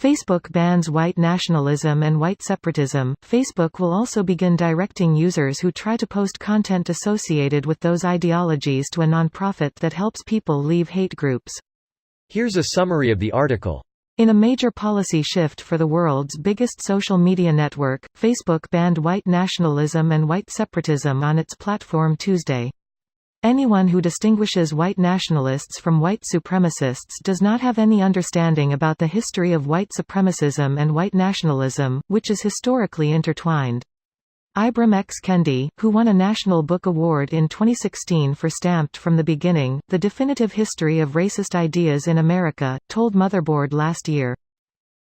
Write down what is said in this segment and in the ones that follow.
Facebook bans white nationalism and white separatism. Facebook will also begin directing users who try to post content associated with those ideologies to a nonprofit that helps people leave hate groups. Here's a summary of the article. In a major policy shift for the world's biggest social media network, Facebook banned white nationalism and white separatism on its platform Tuesday. Anyone who distinguishes white nationalists from white supremacists does not have any understanding about the history of white supremacism and white nationalism, which is historically intertwined. Ibram X. Kendi, who won a National Book Award in 2016 for Stamped from the Beginning, The Definitive History of Racist Ideas in America, told Motherboard last year.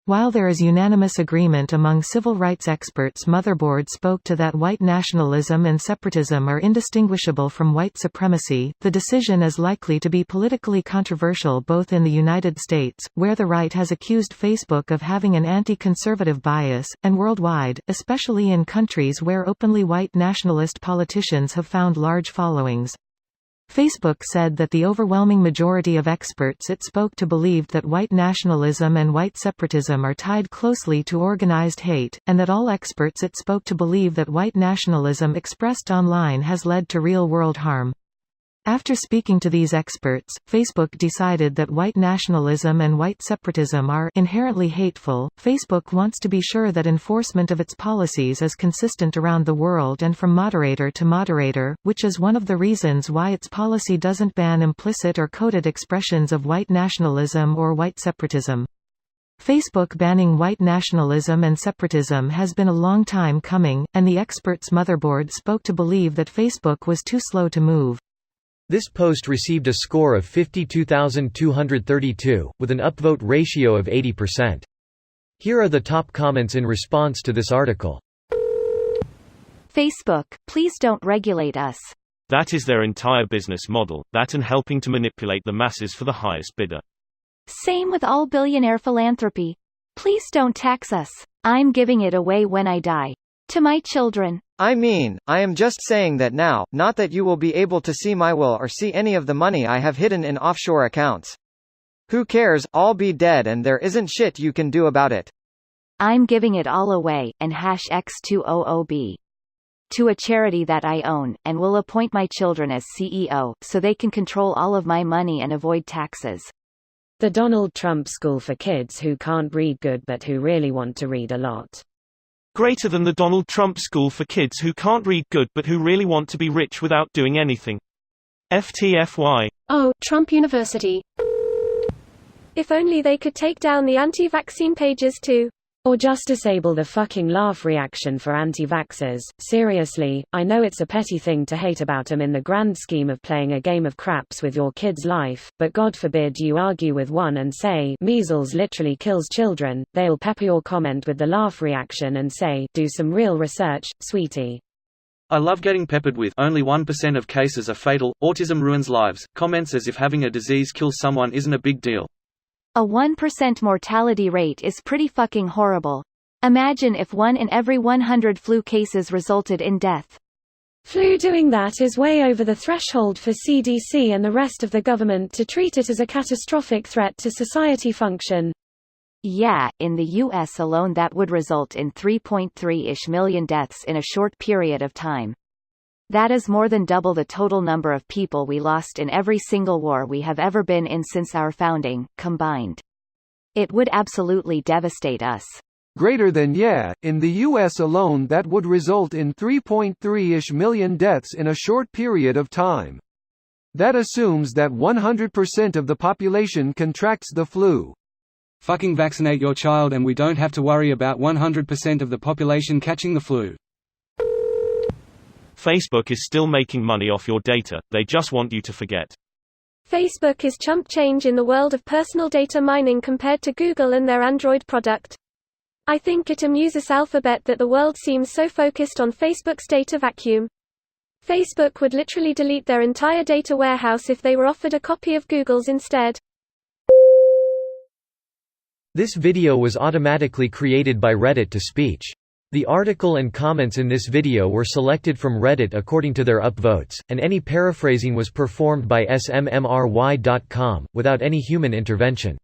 While there is unanimous agreement among civil rights experts, Motherboard spoke to that white nationalism and separatism are indistinguishable from white supremacy. The decision is likely to be politically controversial both in the United States, where the right has accused Facebook of having an anti-conservative bias, and worldwide, especially in countries where openly white nationalist politicians have found large followings. Facebook said that the overwhelming majority of experts it spoke to believed that white nationalism and white separatism are tied closely to organized hate, and that all experts it spoke to believe that white nationalism expressed online has led to real-world harm. After speaking to these experts, Facebook decided that white nationalism and white separatism are inherently hateful. Facebook wants to be sure that enforcement of its policies is consistent around the world and from moderator to moderator, which is one of the reasons why its policy doesn't ban implicit or coded expressions of white nationalism or white separatism. Facebook banning white nationalism and separatism has been a long time coming, and the experts' Motherboard spoke to believe that Facebook was too slow to move. This post received a score of 52,232, with an upvote ratio of 80%. Here are the top comments in response to this article. Facebook, please don't regulate us. That is their entire business model, that and helping to manipulate the masses for the highest bidder. Same with all billionaire philanthropy. Please don't tax us. I'm giving it away when I die. To my children. I am just saying that now, not that you will be able to see my will or see any of the money I have hidden in offshore accounts. Who cares, I'll be dead and there isn't shit you can do about it. I'm giving it all away, and #X200B. To a charity that I own, and will appoint my children as CEO, so they can control all of my money and avoid taxes. The Donald Trump School for kids who can't read good but who really want to read a lot. Greater than the Donald Trump School for kids who can't read good but who really want to be rich without doing anything. FTFY. Oh, Trump University. If only they could take down the anti-vaccine pages too. Or just disable the fucking laugh reaction for anti-vaxxers. Seriously, I know it's a petty thing to hate about them in the grand scheme of playing a game of craps with your kid's life, but God forbid you argue with one and say, measles literally kills children, they'll pepper your comment with the laugh reaction and say, do some real research, sweetie. I love getting peppered with only 1% of cases are fatal, autism ruins lives, comments as if having a disease kills someone isn't a big deal. A 1% mortality rate is pretty fucking horrible. Imagine if 1 in every 100 flu cases resulted in death. Flu doing that is way over the threshold for CDC and the rest of the government to treat it as a catastrophic threat to society function. Yeah, in the US alone that would result in 3.3-ish million deaths in a short period of time. That is more than double the total number of people we lost in every single war we have ever been in since our founding, combined. It would absolutely devastate us. Greater than in the US alone that would result in 3.3-ish million deaths in a short period of time. That assumes that 100% of the population contracts the flu. Fucking vaccinate your child and we don't have to worry about 100% of the population catching the flu. Facebook is still making money off your data, they just want you to forget. Facebook is chump change in the world of personal data mining compared to Google and their Android product. I think it amuses Alphabet that the world seems so focused on Facebook's data vacuum. Facebook would literally delete their entire data warehouse if they were offered a copy of Google's instead. This video was automatically created by Reddit to speech. The article and comments in this video were selected from Reddit according to their upvotes, and any paraphrasing was performed by smmry.com, without any human intervention.